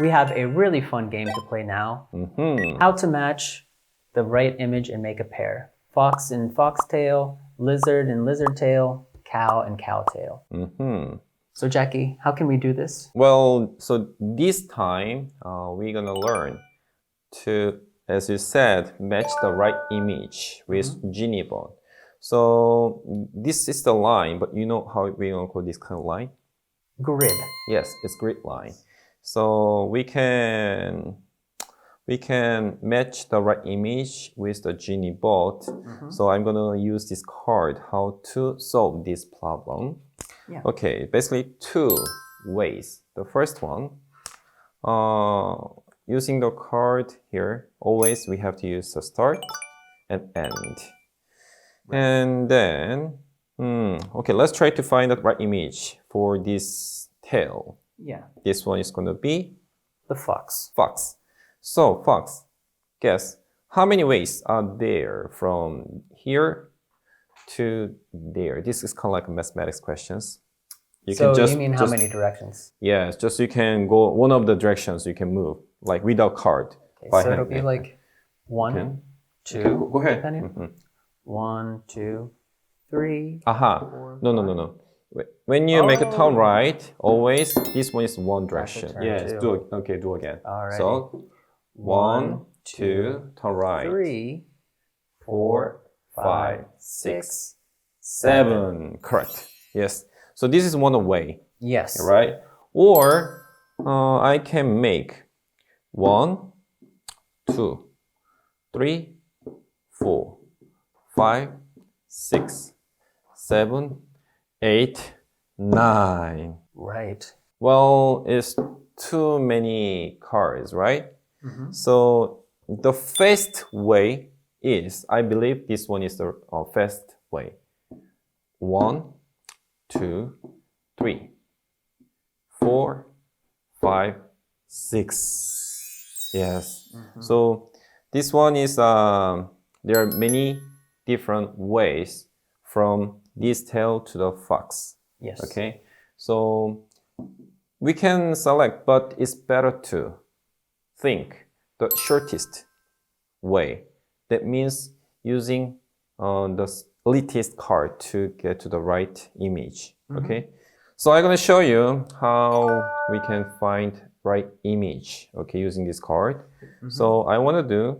we have a really fun game to play now. How to match the right image and make a pair. Fox and foxtail, lizard and lizard tail, cow and cow tail. So Jackie, how can we do this? Well, so this time we're gonna learn to, as you said, match the right image with GENIBOT. So this is the line, but you know how we're gonna call this kind of line? Grid. Yes, it's grid line. So we can match the right image with the GENIBOT. So I'm gonna use this card how to solve this problem. Yeah. Okay, basically two ways. The first one, using the card here, always we have to use the start and end. And then, okay, let's try to find the right image for this tail. Yeah. This one is going to be the fox. Fox. So, fox, guess, how many ways are there from here to there? This is kind of like mathematics questions. You mean how many directions? Yes, just you can go one of the directions you can move, like without card. Okay, so it'll be like 1, 2. Okay, go ahead. Depending. 1, 2, 3. Aha. 4, No. When you make a turn right, always this one is one direction. Yes, do it. Okay, do again. Alrighty. So 1, 2, turn right. 3, 4, 5, 6, 7. Correct. Yes. So this is one way. Yes. Right? Or I can make 1, 2, 3, 4, 5, 6, 7, 8, 9. Right. Well, it's too many cards, right? So the fast way is, I believe this one is the fast way. 1, 2, 3, 4, 5, 6. Yes. So this one is, there are many different ways from this tail to the fox. Yes. Okay. So we can select, but it's better to think the shortest way. That means using the littlest card to get to the right image. Okay. So I'm going to show you how we can find right image. Okay, using this card. So I want to do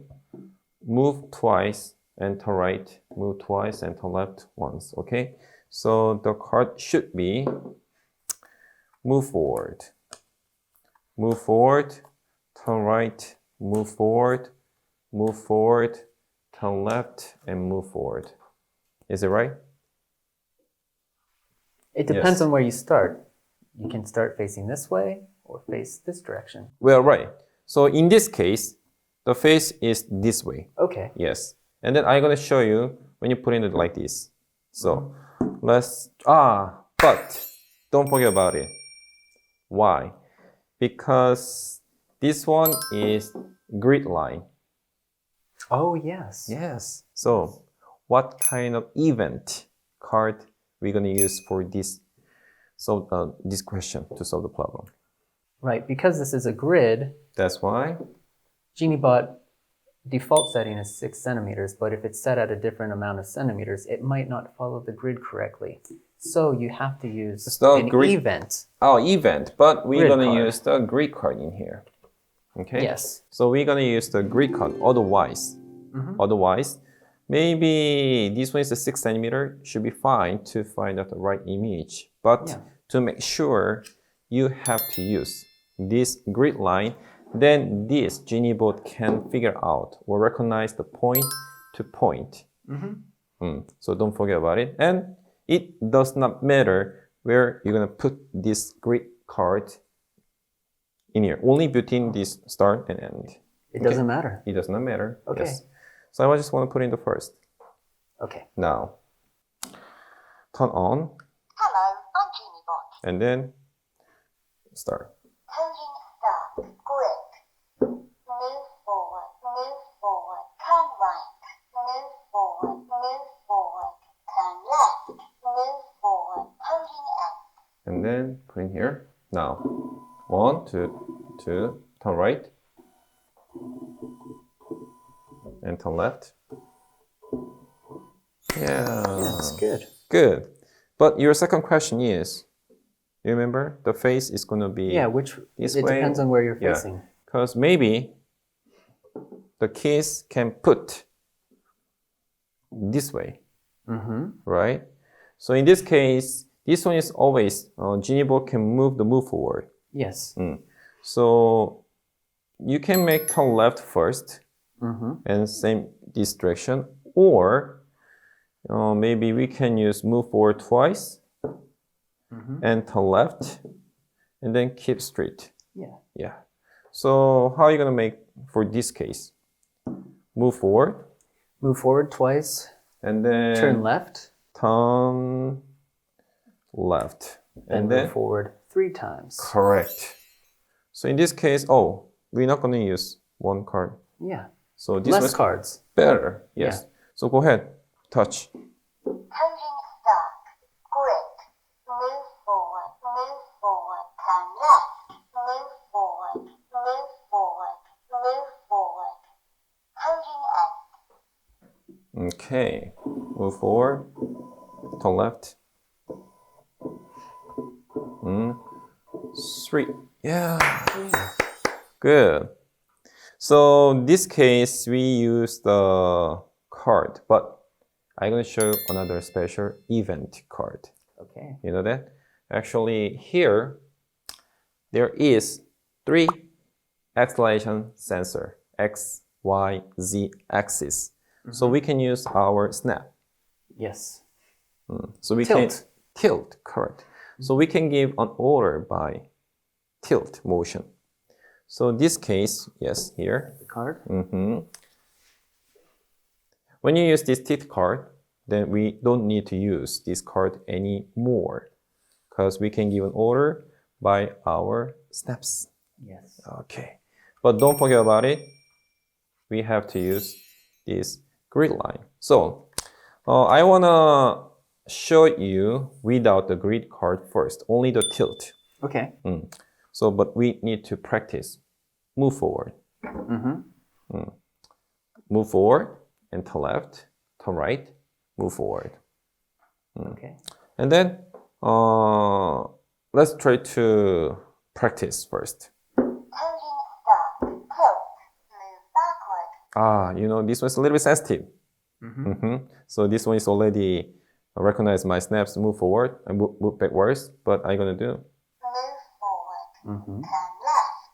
move twice and turn right, move twice and turn left once. Okay. So the card should be move forward, turn right, move forward, turn left, and move forward. Is it right? It depends on where you start. You can start facing this way or face this direction. Well, right. So in this case, the face is this way. Okay. Yes. And then I'm going to show you when you put in it like this. So but don't forget about it. Why? Because this one is grid line. Oh, yes. Yes. So what kind of event card we're going to use for this, this question to solve the problem? Right, because this is a grid. That's why GENIBOT default setting is 6 centimeters, but if it's set at a different amount of centimeters, it might not follow the grid correctly. So you have to use an event. Oh, event, but we're going to use the grid card in here. Okay? Yes. So we're going to use the grid card. Otherwise, maybe this one is a 6 centimeter, should be fine to find out the right image. But to make sure, you have to use this grid line. Then this GENIBOT can figure out or recognize the point to point. So don't forget about it. And it does not matter where you're going to put this grid card in here. Only between this start and end. It doesn't matter. It does not matter. Okay. Yes. So I just want to put in the first. Okay. Now, turn on. Hello, I'm GENIBOT. And then start. Coding start. Grid. Move forward, turn right. Move forward, turn left. Move forward, coding end. And then put in here. Now, 1, 2, to turn right and turn left. Yeah. That's good. Good. But your second question is, you remember the face is going to be Yeah, which this it way? depends on where you're Yeah. facing. Because maybe the keys can put this way, right? So in this case, this one is always, GENIBOT can move forward. Yes. So you can make turn left first and same this direction, or maybe we can use move forward twice and turn left and then keep straight. Yeah. Yeah. So how are you going to make for this case? Move forward. Move forward twice. And then Turn left. turn left. And then move forward 3 times. correct. So in this case, we're not going to use one card. Yeah. So this Less one's cards. better. Yes. Yeah. So go ahead. Touch. Holding stock, grip, move forward, turn left, move forward, move forward, holding end. Okay. Move forward. Turn left. 3. Yeah. Good. So in this case, we use the card, but I'm going to show you another special event card. Okay. You know that? Actually, here, there is 3 acceleration sensor, X, Y, Z axis. So we can use our snap. Yes. So we Tilt. can tilt, correct. So we can give an order by tilt motion. So this case, yes, here. The card. When you use this tilt card, then we don't need to use this card anymore because we can give an order by our snaps. Yes. Okay. But don't forget about it. We have to use this grid line. So I want to show you without the grid card first, only the tilt. Okay. So, but we need to practice. Move forward. Move forward and turn left, turn right, move forward. Okay. And then let's try to practice first. Holding stock, tilt, move backward. You know, this one's a little bit sensitive. So this one is already recognize my snaps, move forward and move backwards, but I'm going to do. Move forward, turn left,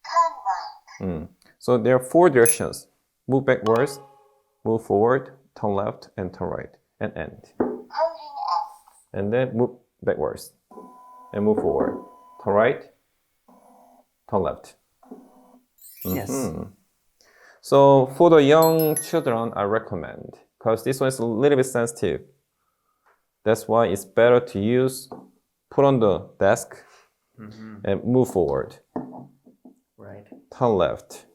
turn right. So there are 4 directions. Move backwards, move forward, turn left, and turn right, and end. Holding end. And then move backwards and move forward. Turn right, turn left. Yes. So for the young children, I recommend, because this one is a little bit sensitive. That's why it's better to use, put on the desk, and move forward. Right. Turn left,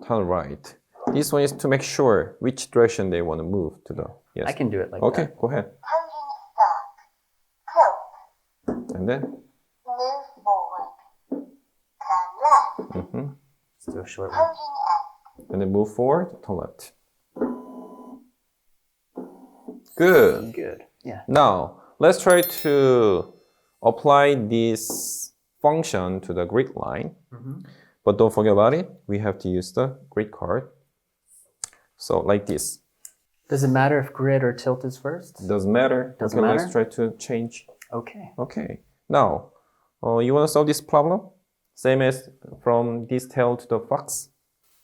turn right. This one is to make sure which direction they want to move to the. Yes. I can do it like Okay, that. go ahead. Holding stock, tilt, And then. move forward, turn left, Let's do a short one. holding end. And then move forward, turn left. Good. Good. Yeah. Now, let's try to apply this function to the grid line. But don't forget about it. We have to use the grid card. So like this. Does it matter if grid or tilt is first? Doesn't matter. Doesn't okay, matter? let's try to change. Okay. Okay. Now, you want to solve this problem? Same as from this tail to the fox?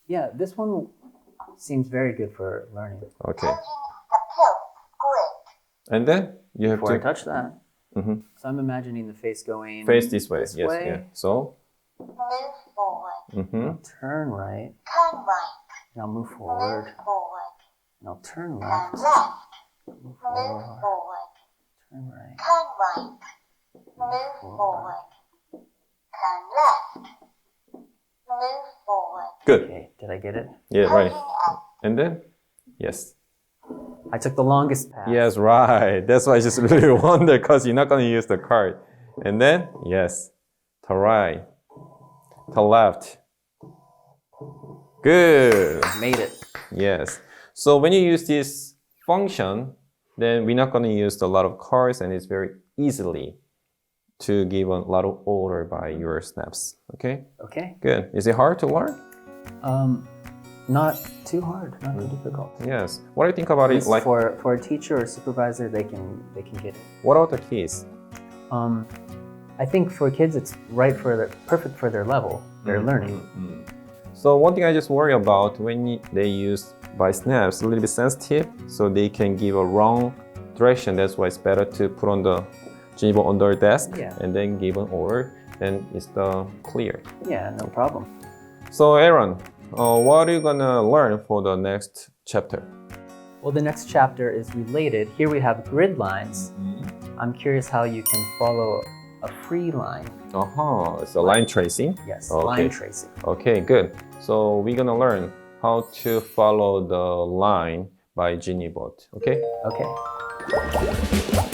Yeah, this one seems very good for learning. Okay. Holding the tilt, grip, And then you have Before I to touch that. So I'm imagining the face going face this way. this Yes. way. Yeah. So. move forward, Turn right. turn right, And I'll move move forward. forward, And I'll turn turn left. left, Move move forward. forward, Turn right. turn right, move forward, turn left, move forward, Good. Okay, did I get it? Yeah. Right. holding end. And then. Yes. I took the longest path. Yes, right. That's why I just really wonder because you're not going to use the card. And then, yes, to right. the left. Good. Made it. Yes. So when you use this function, then we're not going to use a lot of cards, and it's very easily to give a lot of order by your snaps. Okay? Okay. Good. Is it hard to learn? Not too hard, not too difficult. Yes. What do you think about At it? least Like, for a teacher or supervisor, they can get it. what about the kids? I think for kids, it's perfect for their level, their learning. So one thing I just worry about when they use by snaps, a little bit sensitive, so they can give a wrong direction. That's why it's better to put on the GENIBOT on their desk and then give an order. Then it's clear. Yeah, no problem. So Aaron, what are you gonna learn for the next chapter? Well, the next chapter is related. Here we have grid lines. I'm curious how you can follow a free line. It's a line tracing. Yes, Okay. line tracing. Okay, good. So we're gonna learn how to follow the line by GENIBOT. Okay? Okay.